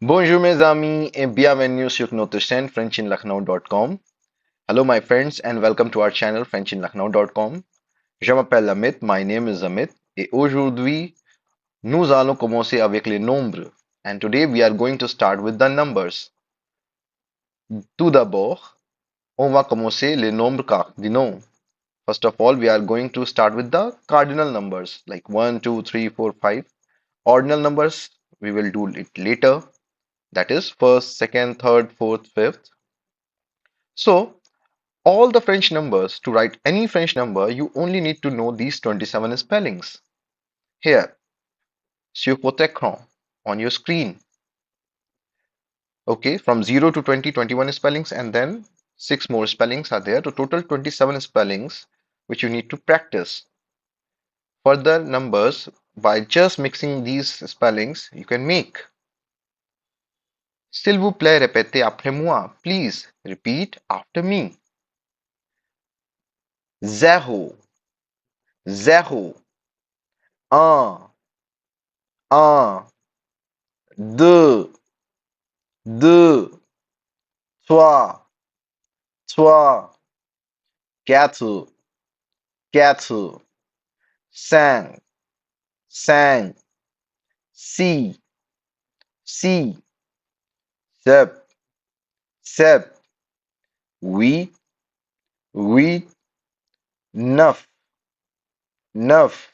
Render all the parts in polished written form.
Bonjour mes amis et bienvenue sur notre chaîne frenchinlucknow.com. Hello my friends and welcome to our channel frenchinlucknow.com. Je m'appelle Amit, my name is Amit et aujourd'hui nous allons commencer avec les nombres and today we are going to start with the numbers. Tout d'abord, on va commencer les nombres cardinaux. First of all, we are going to start with the cardinal numbers like 1, 2, 3, 4, 5. Ordinal numbers, we will do it later. That is first, second, third, fourth, fifth. So all the French numbers, to write any French number, you only need to know these 27 spellings. Here, sur votre écran, on your screen. Okay, from 0 to 20, 21 spellings, and then 6 more spellings are there. To total 27 spellings, which you need to practice. Further numbers, by just mixing these spellings, you can make. S'il vous plaît, répétez après moi. Please repeat after me. Zéro, zéro, un, un, deux, deux, trois, trois, quatre, quatre, cinq, cinq, six, six, sept, sept, huit, huit, neuf, neuf,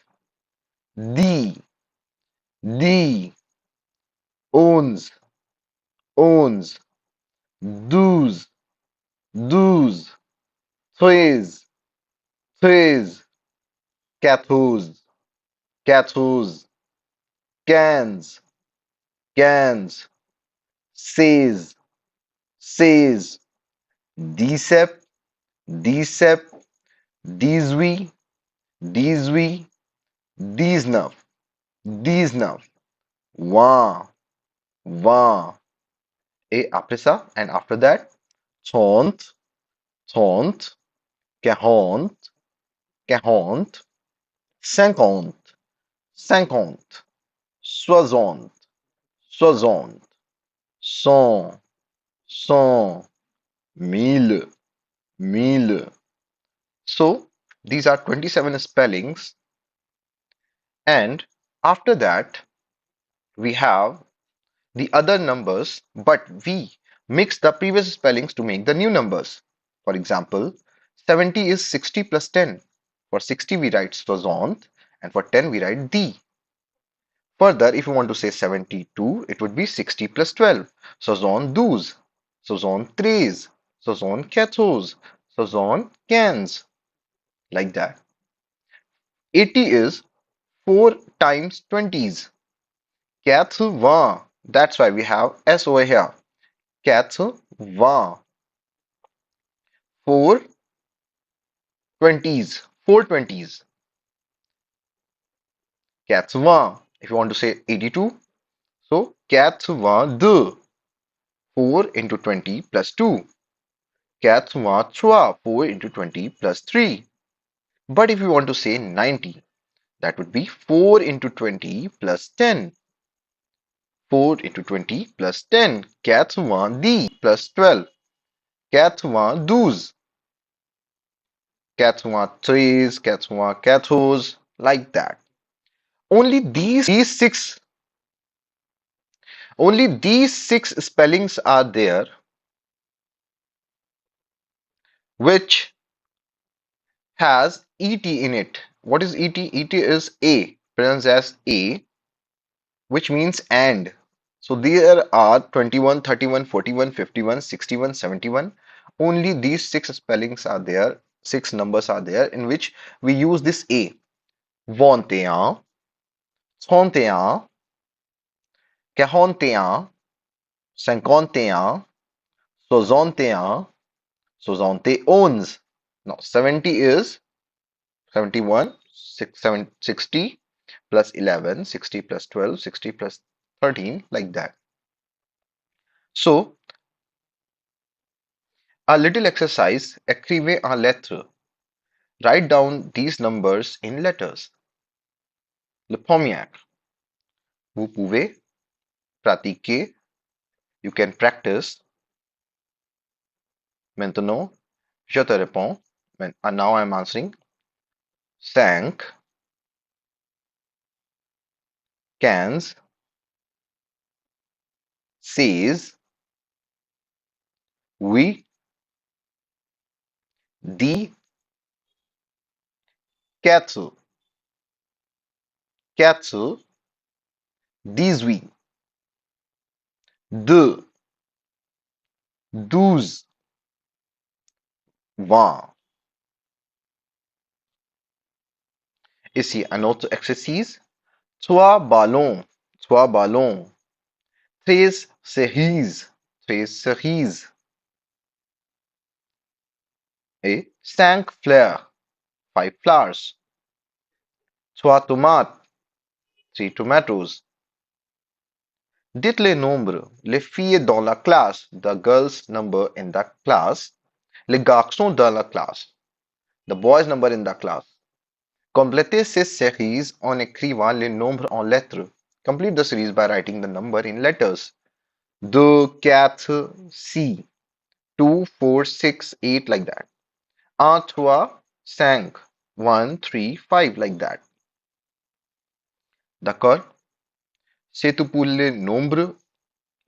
dix, dix, onze, onze, douze, douze, treize, treize, quatorze, quatorze, quinze, quinze, seize, seize, 17, 17, 18, 18, 19, 19, 20, 20. Et après ça, and after that, 30, 30, 40, 40, 50, 50, 60, 60, 100, 100, 1000, 1000. So these are 27 spellings, and after that we have the other numbers, but we mix the previous spellings to make the new numbers. For example, 70 is 60 plus 10. For 60 we write 60, and for 10 we write D. Further, if you want to say 72, it would be 60 plus 12. 72, 73, 74, 75, like that. 80 is 4 times 20s. 80. That's why we have S over here. 80. 4 20s. 4 20s. 80. If you want to say 82, so 82. 4 into 20 plus 2. 83. 4 into 20 plus 3. But if you want to say 90, that would be 4 into 20 plus 10. 4 into 20 plus 10. 80 plus 12. 92. 83, 84, like that. Only these six spellings are there which has et in it. What is et? Et is a, pronounced as a, which means and. So there are 21, 31, 41, 51, 61, 71. Only these six spellings are there, six numbers are there in which we use this a. 21, 31, 41, 51, 61, 71. Now 70 is 71, 60 plus 11, 60 plus 12, 60 plus 13, like that. So a little exercise, écrivez en lettres. Write down these numbers in letters. Le premier, vous pouvez pratiquer You can practice maintenant. Je te réponds. And now I'm answering. 5, 15, 6, oui, 10, 4, 4, 18, 2, 12, 20. Ici, un autre exercice. 3 ballons, 3 ballons. 13 cerises, 13 cerises. Et 5 fleurs, 5 flowers. 3 tomates, 3 tomatoes. Dites les nombres, les filles dans la classe, the girls number in the class, les garçons dans la classe, the boys number in the class. Complétez ces séries en écrivant les nombres en lettres. Complete the series by writing the number in letters. 2, 4, 6, 2, 4, 6, 8 like that. 1, 3, 5, 1, 3, 5 like that. D'accord? C'est tout pour les nombres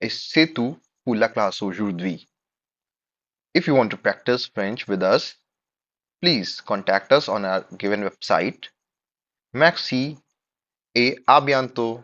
et c'est tout pour la classe aujourd'hui. If you want to practice French with us, please contact us on our given website. Merci et à bientôt.